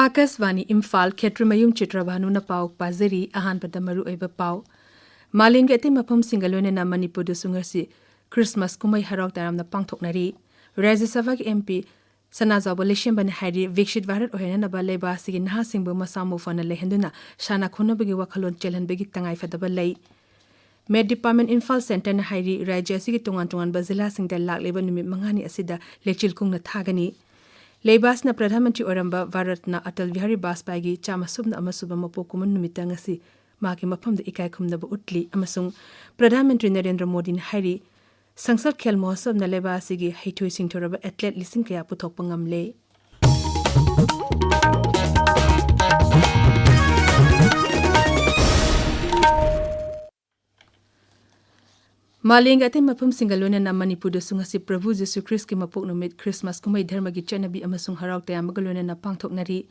Akasvani Imphal Kshetrimayum Chitrabhanu na pau pazari ahan padamaru eba pau Malinga ati mapam singalone na Manipuri sungasi Christmas kumai harok taram na pangthoknari Rajya Sabha ki MP Sanazabo Leshim ban hari Vikshit Varat ohena na balai ba sigi naha singbo masamu fana lehenduna shana khona bagi wakhalon chelan bagi tangai fadaba lai Med Department Imphal Center na hari Rajya sigi tungan bazila singda lak leba numit mangani asida lechil kung na thagani Leibas na Pradhanmantri Oramba Varatna Atal Bihari Bajpayee chama subna amasuba mapokuman numita ngasi maki mafamda ikai khumnaba utli amasung Pradhanmantri Narendra Modi na hairi Sangsad Khel Mahotsav na leibasigi haithoi singthoraba athlete lising kaya puthokpa ngamle Malinga ate mapam singalone na Manipuri sungasi Prabhu Jesu Christ ki mapok numit Christmas kumai dharma gi chanabi amasung harauk tayam magalone na pangthoknari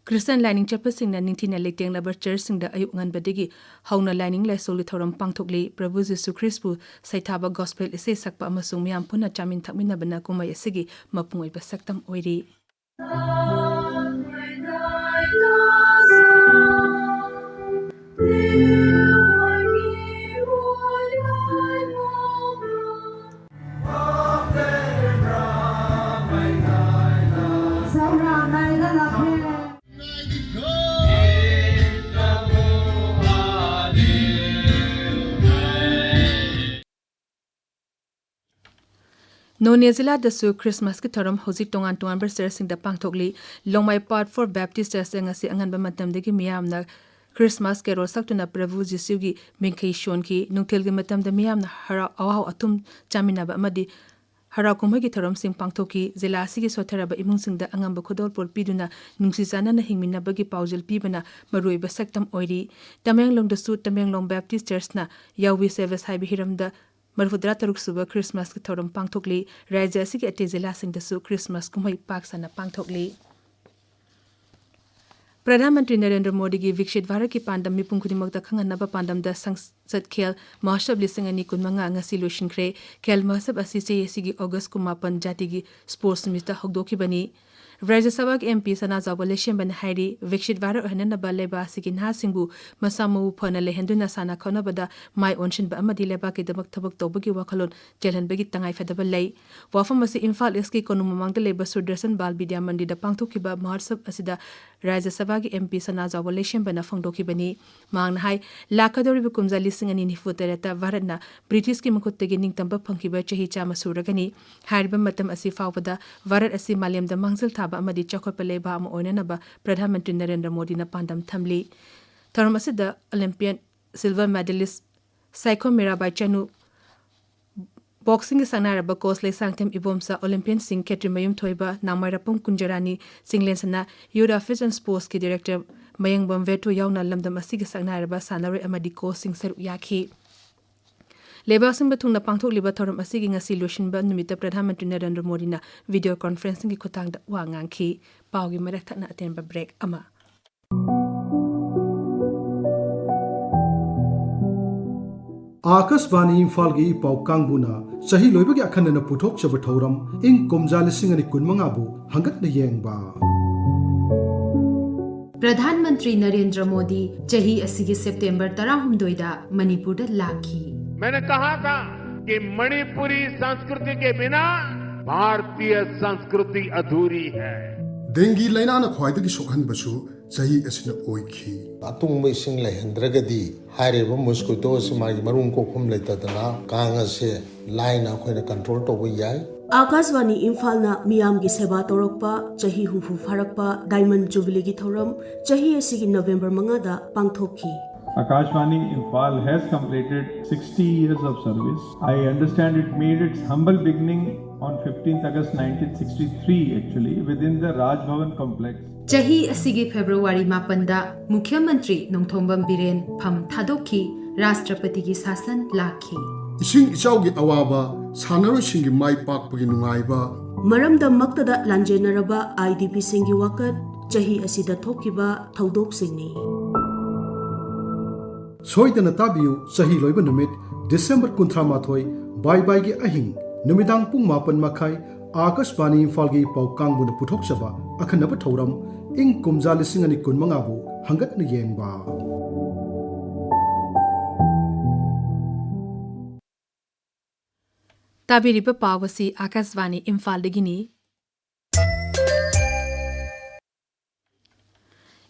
Christian lining chapasing na ningthina leteng labar church singda ayuk ngan badigi hauna lining lai soli thoram pangthokli Prabhu Jesu Christ bu saithaba gospel ise sakpa amasung miyam puna chamin thakmina bana kumai asigi mapungoi ba saktam oiri Nonia Zilla dasu Christmas ki thoram hoji tongan ber sing da pangthokli Longmai Part for Baptist Church ngasi angan ba matam degi miyam na Christmas carol saktuna Prabhu Jesu gi mingkhei shon ki nungthel gi matam da miyam na hara awaw atum chamina ba amadi hara kumhai gi thoram sing pangthoki zila sigi sothara ba imung sing da angam ba khodol por piduna nungsi sana na hingmina ba gi paujel pibana maroi ba saktam oiri Tamenglong dasu Tamenglong Baptist Church na yawi service hai bi hiram da Marfudra taruk suba Christmas ki thoram pangthokli Rajya asigi ate zila sing dasu Christmas kumai pak sana pangthokli Pradhanmantri Narendra Modi gi Vikshit Varat ki pandam mipung khudimagda khanganaba pandam da sangsad khel mahotsav lising ani kunmanga ngasi loishinkre khel mahotsav asi se asigi August kumapan jati gi sports mista hokdoki bani Rajya Sabha ki MP Sanazabo Leshim ban hairi Vikshit Varat ohena ba leba asigi naha singbu masamu phana lehenduna sana khona bada mai onshin ba amadi leba ki damak thabak tobagi wakhalon jelhan bagi tangai fadaba lai wafam asi Imphal East ki konumamang da leba Sudarshan Bal Vidya Mandi da pangthoki ba mahotsav asida Rajya Sabha ki MP Sanazabo Leshim bana phangdoki bani mang hai lakadori bu kumza lising ani nifuterata Varatna British ki makuttegi ningtamba phangkiba chahi chama suragani hariba matam asi fawbada Varat asi malyam da mangzil ba amadi chakhopa leba ama oinanaba Pradhanmantri Narendra Modi na pandam thamli tharam asida Olympian silver medalist Saiko Mirabai Chanu boxing ki sanaraba kosley sangtem ibomsa Olympian sing Kshetrimayum thoiba namarapum kunjarani singlensana Youth Affairs and Sports ki director Mayang Bomvetu yauna lamdam asigi sanaraba sanare amadi ko sing saru yakhi Leba sing bathung na pangthok liba thoram asigi ngasi loishin ba numita Pradhanmantri Narendra Modi na video conferencing ki khotang da wa ngangki pawgi marak thakna aten ba break ama Akasvani Imphal gi pau kangbuna sahi loibagi akhanna puthok chaba thoram ing komjali singani kunmanga bu hangat na yengba Pradhanmantri Narendra Modi chahi asigi September 13 da Manipur da lakhi मैंने कहा था कि मणिपुरी संस्कृति के बिना भारतीय संस्कृति अधूरी है डेंगी लाइना न ख्वाइदगी सोखन बसु सही असिन ओइखी अतुंग मेसिंग लेहंद्रगदी हारेबो मस्कुटो समाई मरुंग कोखम लेतदना कांग से लाइन अखोइना कंट्रोल तोबो याय आकाशवाणी इम्फाल ना मियाम की सेवा तौरपा चाही हुफु फारकपा डायमंड जुबली की थौरम चाही असिगी नवंबर मंगादा पांगथोकी Akashvani Imphal has completed 60 years of service. I understand it made its humble beginning on 15th August 1963 actually within the Raj Bhavan complex. Chahi asigi February 8 da Mukhyamantri Nongthombam Biren pham thadokhi Rashtrapati ki sasan lakhi. Ising ichaw gi awaba sanaro singi mai pakpagi nungaiba maramda maktada lanjenaraba IDP singi wakat chahi asida thokiba thaudok singni Soidana tabiu sahi loiba numit December 13 bai bai gi ahing numidang pung mapan makai Akashvani Imphal gi pau kangbuna puthok chaba akhanaba thoram ing kumja lising ani kun mangabu hangat na yengba. Tabiriba pawasi Akasvani Imphal Digini.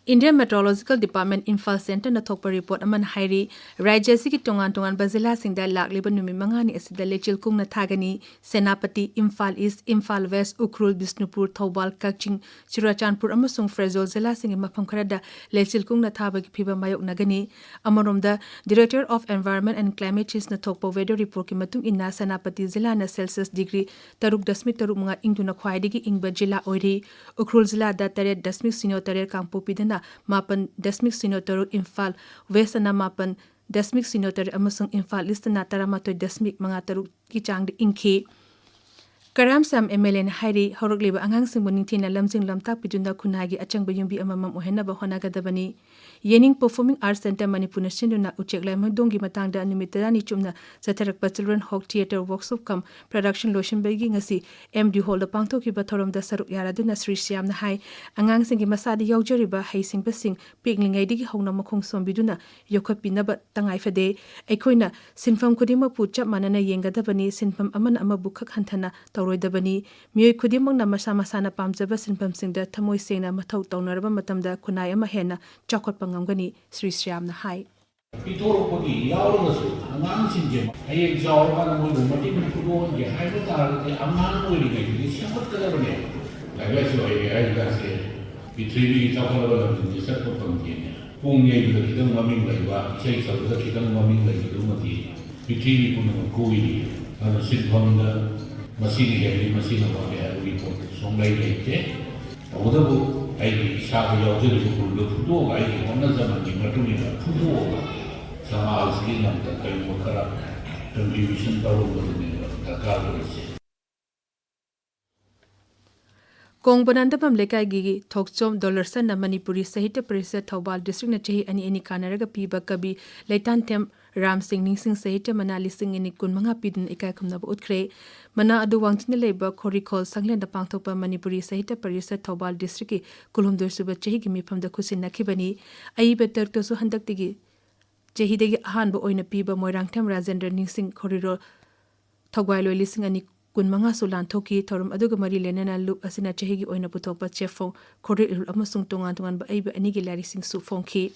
Indian Meteorological Department Imphal Center na thokpa report aman hairi Rajya sigi tongan bazila singda lakliba numi mangani asida lechil kung na thagani Senapati, Imphal East, Imphal West, Ukhrul, Bisnupur, Thoubal, Kaching, Churachandpur amasung Frezol zila singi mafam kharada lechil kung na thabagi phiba mayok nagani amaromda Director of Environment and Climate Change na thokpa weather report ki matung inna Senapati zila na Celsius degree 3.3 mga ingduna khwaidigi ingba jila oiri Ukhrul zila da 3.0 kangpo pidana Mapan Desmik Sinotor Imphal West na Mapan Desmik Sinotor amasung Imphal East na Taramato Desmik mga taruk kichang inki Karam Sam MLN Hairi Horogliba angang singmuning tina lamsing lamtak pidunda kunagi achang bayumbi amamam ohena ba honagadabani Yening Performing Arts Center Manipuri Sinduna Uchek Lam Dongi Matangda Nimitani Chumna Satarakpa Children Hawk Theatre Workshop Kam Production Lotion Bagi ngasi MD Hall the Pangto ki Batorom da Saruk Yaraduna Sri Syam na Hai angang singi masadi yaujariba hai sing basing piglingai digi hongna makhong sombiduna yokhapina ba tangai fade aikoina sinfam khudima puchap manana yengadabani sinfam amana ama bukhak hanthana tawroidabani mioi khudimang na masa masana pamjaba sinfam singda thamoi sena mathau tawnaraba matamda kunai ama hena chakot Ngani Sri Syam na hai. Pitoro pagi yauramasu angang sinje ayek jawar kana mo lumati mukudo je hai ba tar ke amman mo ri ngai siapat kala bane laga so ai ga se pitri chakala ba ni sat ko pang je pung ye bi ki dang maming lai ba sei sa da ki dang maming lai du mati pitri ko no ko wi ana sin bhamda masini he masina ba ya wi ko song lai lai te odabu ai sa yo je ko lu fu ai onna zaman ni matuni na fu समाज की नंतर कई मुखरा contribution करो बदलने दरकार है Kongbonandapam lekai gigi thokchom dollarsan na Manipuri Sahitya Parishad Thoubal district na chahi ani kanaraga piba kabi Laitan Them Ram Singh Ningsing Sahitya Manali Singh ini kun manga pidun ikai khumna ba utkre mana adu wangchine leba khorikol sanglen da pangthokpa Manipuri Sahitya Parishad Thoubal district ki kulumdur suba chahi gi mifam da khusin nakhibani ai better to so handak tigi Jehidegi ahanba oina piba Moirangtam Rajendra Ningsing Corridor Thogwailo lising ani kun manga sulan thoki thorum aduga mari lenana loop asina chehigi oina putopa chefong corridor amasung tongan ba aiba ani gi lari sing su phongki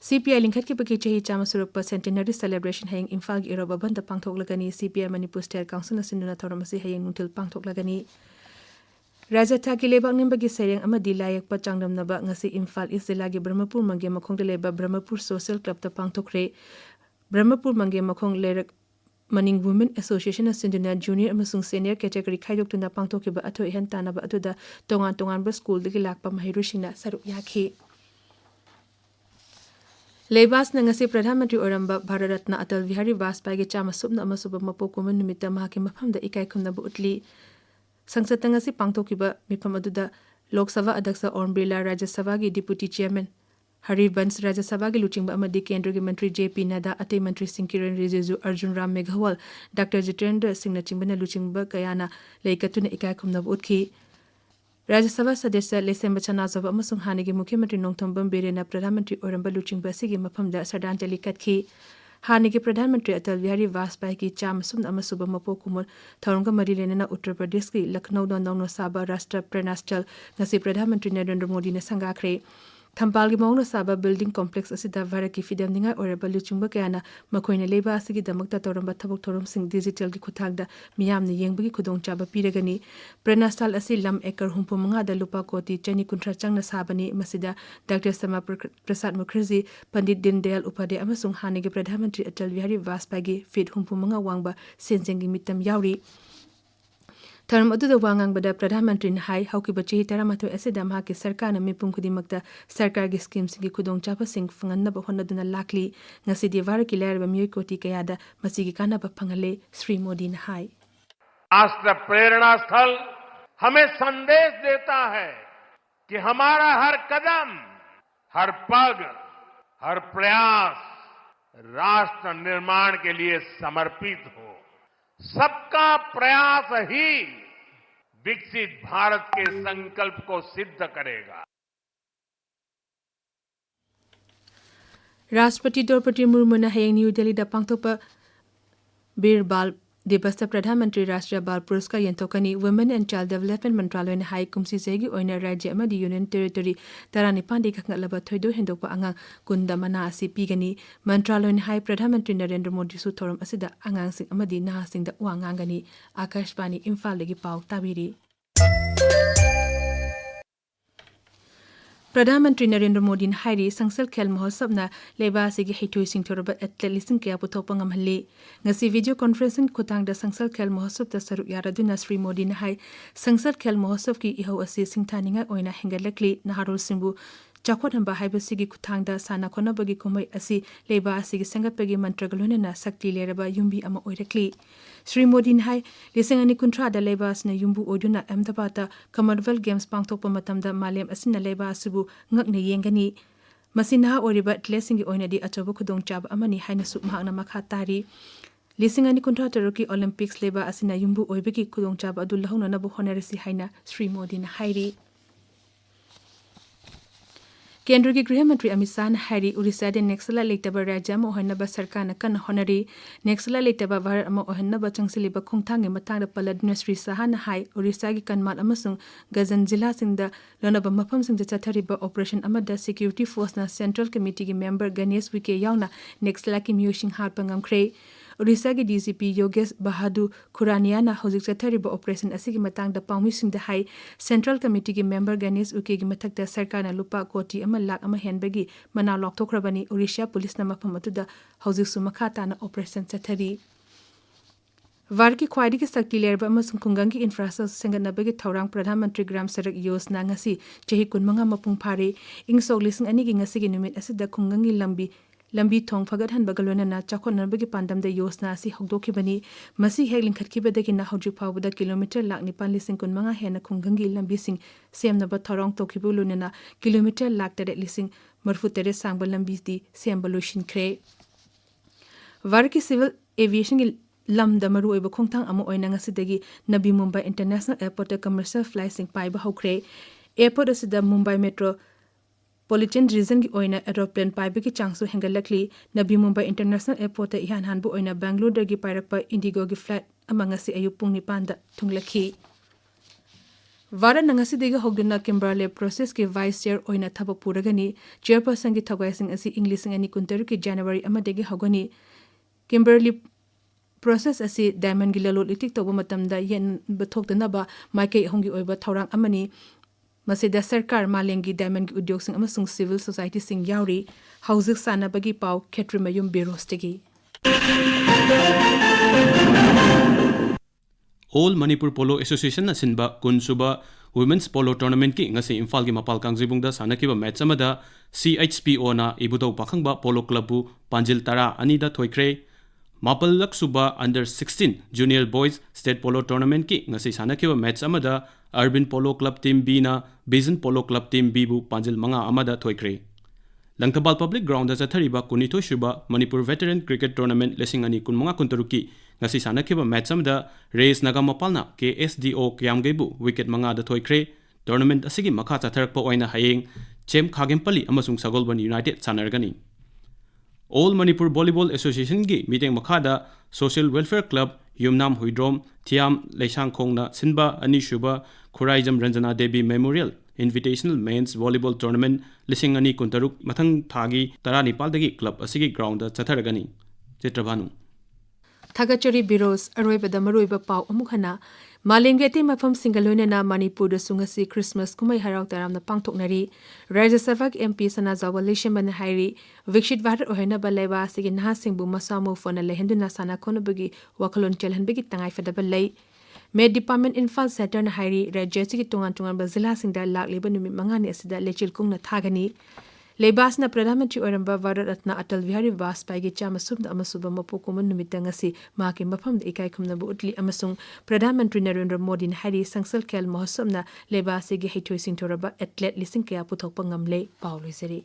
CPI lingkhat ki baki chehi chama surap centenary celebration haying Imphal gi iroba banda pangthok lagani CPI Manipur State Council na sinuna thorum asi haying nuntil pangthok lagani Rajatha ki lebak nimbagi sereng amadi layak pa changdam naba ngasi Imphal East Zilagi Brahmapur mangge makhong de leba Brahmapur Social Club ta pangthokre Brahmapur mangge makhong lerak Maning Women Association Sinduna Junior amasung Senior Category khaidok tuna pangthokiba athoi hen tanaba atuda tongan ba school digi lakpa mahirusina saruk yakhi Lebas na ngasi Pradhan Mantri Oramba Bharat Ratna Atal Bihari Vajpayee gi chama subna amasuba mapokuman numita mahaki mafamda ikai khumna bu utli Sangsad ngasi pangthokiba mifam aduda Lok Sabha Adaksa Om Birla Rajya Sabha gi Deputy Chairman Haribans Rajya Sabha gi luchingba amadi Kendra gi Mantri JP Nada Atei Mantri Singh Kiran Rijiju Arjun Ram Meghwal Dr. Jitendra Singh na chingbana luchingba kayana leikatuna ikai khumna utki Rajya Sabha Sadesya Lesemba Chanazova amasung hanigi Mukhyamantri Nongthombam Birena Pradhan Mantri Oramba luchingba sigi mafamda Sardanjali katki Hanigi Pradhan Mantri Atal Bihari Vajpayee ki cham sum amasuba mapokumul tharunga mari lenana Uttar Pradesh ki Lucknow da Nongno Saba Rashtra Pranastal ngasi Pradhan Mantri Narendra Modi na sangakre Thampal gi Mongno Saba building complex asida Bharat ki fidam ninga oraba luchungba kayana makoina leba asigi damakta toramba thabok thorum sing digital gi khuthangda miyamna yengbagi khudongchaba piragani Pranastal asi lam ekar humpu manga da lupa koti chani kuntra changna sabani masida Dr. Sama Prasad Mukherjee Pandit Dindayal Upadhyay amasung hanigi Pradhan Mantri Atal Bihari Vajpayee gi fit humpu manga wangba senjengi mitam yauri Tharum aduda wangang bada Pradhan Mantri hai hauki bachi taramato asida mahaki sarkar na mipum kudimakta sarkar gi schemes gi khudongchaba sing fanganna ba honnaduna lakli ngasi diwara ki lerba mioi koti kayada masigi kana ba phangale Sri Modi na hai राष्ट्र प्रेरणा स्थल हमें संदेश देता है कि हमारा हर कदम हर पग हर प्रयास राष्ट्र निर्माण के लिए समर्पित हो सबका प्रयास ही विकसित भारत के संकल्प को सिद्ध करेगा राष्ट्रपति द्रौपदी मुर्मू ने हयेंग न्यू दिल्ली दा पांगथोकपा बीर बाल दिवस प्रधानमंत्री राष्ट्रीय बाल पुरस्कार यंथोकनी वुमेन एंड चाइल्ड डेवलपमेंट मंत्रालय ने हाई कुमसी सेगी ओइना राज्य अमदी यूनियन टेरिटरी 19 दी खंगलबा थोइदो हेंदोकपा अंगांग कुंदा मना असि पीगनी मंत्रालय ने हाई प्रधानमंत्री नरेंद्र मोदी सु थोरम असिदा अंगांग सिंग अमदी नाहासिंग दा वांगांगनी आकाशवाणी इम्फाल लगी पाव ताबिरी प्रधानमंत्री नरेंद्र मोदी ने हाईरी संसद खेल महोत्सव न लेबा से हेतु सिंथोरब एथलेट लिसिंग के पुथोपंग हमहली ngasi वीडियो कॉन्फ्रेंसिंग खुतांग द संसद खेल महोत्सव द सरुक यारादुना श्री मोदी ने हाई संसद खेल महोत्सव की इहो असि सिंथानिंगा ओइना हेंगलकली नहारोल सिंबु चाखोटंबा हाइबसिगी खुतांगदा साना खोनबगी कुमै असि लेबा असिगी संगतपगी मंत्रगलोनेना शक्ति लेरबा युम्बी अमा ओइरकली श्री मोदी ने हाई लिसिंग अनि कुंट्रा द लेबासना युम्बु ओइदुना अहमदाबाद कॉमनवेल्थ गेम्स पांगथोकपा मतमदा मालेम असिना लेबा असुबु ngakne yengani masina oriba tlesing gi oina di achobo khudong chab amani haina su mahna makha tari lising ani kuntra taroki olympics leba asina yumbu oibeki khudong chab adu lahona nabu honorisi haina Shri Modi ने हाईरी केंद्र के गृह मंत्री अमित शाह ने हाईरी उड़ीसा दे नेक्सला लेटबा राज्य में ओहनबा सरकार न कन होनरी नेक्सला लेटबा भारत में ओहनबा चंगसिलिबा खोंगथांगे मतांग पलदन श्री शाह ने हाई उड़ीसा की कनमाल अमसुंग गजन जिला सिंह द लोनबा मफम सिंह द चथरिबा ऑपरेशन अमदा सिक्योरिटी फोर्स न सेंट्रल कमिटी के मेंबर गणेश विके यावना नेक्सला की म्यूशिंग हार्ट पंगमख्रे उड़ीसा की डीजीपी योगेश बहादुर खुरानिया ना हौजिक चथरिबा ऑपरेशन असिगी मतांग द पाउमी सिंह द हाई सेंट्रल कमिटी के मेंबर गणेश उके की मथक द सरकार न लुपा कोटी अमा लाख अमा हेनबगी मना लॉकथोखरबनी उड़ीसा पुलिस न मफम अतुदा हौजिक सुमखा ताना ऑपरेशन चथरी वार की ख्वाइदी की शक्ति लेरबा अमसुंग खुंगंग की इंफ्रास्ट्रक्चर संगनबगी थौरांग प्रधानमंत्री ग्राम सड़क योजना ngasi चही कुनमंगा मपुंग फारे इंग सोगलिसिंग अनि की ngasi की निमित असिदा खुंगंग की लंबी थोंग फगत हन बगलोना चाखोनबगी पांदम द योजना असि हौदोखिबनी मसी हेग लिंखतखिबदगी ना हौजि फावबदा किलोमीटर लाख 9,915 हेन खुंगंगी लंबी सिंग सेमनबा थौरांग तोखिबु लुनेना किलोमीटर लाख 3,43 सांग लंबी दी सेम लोशिनख्रे वार की सिविल एविएशन की लम द मरु ओइब खोंगथांग अमो ओइना ngasi नबी Mumbai international airport commercial flight पाइबा हौख्रे एयरपोर्ट असिदा मुंबई मेट्रो पॉलिटन रीजन की ओइना एरोप्लेन पाइबे की चांसु हेंगलकली नबी मुंबई इंटरनेशनल एयरपोर्ट इहान हानबु ओइना बेंगलुरु की पाइरकपा इंडिगो की फ्लाइट अमंगसी अयु पुंग 9 दा थुंगलखी वारा नंगसी देगा होगदुना किम्बरले प्रोसेस के वाइस चेयर ओइना थबक पुरगनी चेयरपर्सन की थगाइसिंग असि इंग्लिशिंग अनि कुंतरु की जनवरी अमदेगी होगनी किम्बरली प्रोसेस असि डायमंड की ललो लिटिक तोबो मतमदा येन बथोकदनबा माइके होंगी ओइबा थौरांग अमनी मसेदा सरकार मालेंगी डायमंड की उद्योग सिंह अमसुंग सिविल सोसाइटी सिंह यावरी हाउसिंग सानाबगी पाव Kshetrimayum Birosh tegi All Manipur Polo Association asinba kunsuba Women's Polo Tournament ki ngasi Imphal gi mapal kangjibungda sanakiba match amada CHPO na ibuto pakhangba Polo Club bu Panjil Tara anida thoikre Mapal lak suba under 16 Junior Boys State Polo Tournament ki ngasi sanakiba match amada Urban Polo Club Team B na Basin Polo Club Team B bu Panjil manga amada thoikre Langtabal Public Ground da chathariba kunitho shuba Manipur Veteran Cricket Tournament lesing ani kunmanga kuntaruki ngasi sanakiba match amada Race Nagamapalna KSDO Kyamgebu wicket manga da thoikre tournament asigi makha chatharakpa oina hayeng Chem Khagempali amasung Sagolban United sanargani All Manipur Volleyball Association gi meeting makhada Social Welfare Club Yumnam Huidrom Thiam Leishang Khongna Sinba Anishuba Khuraijam Ranjana Devi Memorial Invitational Men's Volleyball Tournament lising ani kuntaruk mathang thagi 19 dagi club asigi ground da chatharagani Ksh.Chitrabhanu Thagachari Birosh Aroibada Maroiba Pau Amukhana Malengeti Mafam Singalona Manipur the Sungasi Christmas Kumai Harau Taram the Pangtoknari Raja Savak MP Sana Zawalishaman Hairi Vikshit Vater Ohena Baleva Sigin Hasingbu Masamo Fona Lehenduna Sana Konobagi Wakalon Chelhanbigi Tangai for the Balay Med Department Imphal Saturn Hairi Rajasi Tungan Bazilla Singda Lak Liban Mangani Asida Lechil Kungna Thagani Lebasna Pradhamantri Oramba Varatna Atal Vihari Vaspai Chamasum the Amasuba Mapokuman Numitangasi Maki Mapam the Ikaikum Utli Amasung Pradhamantri Narendra Modi Hari Sangsal Kel Mohosumna Lebasi Gehitoisin Toraba Atlet Lisin Kea Putopangamle Pauliseri.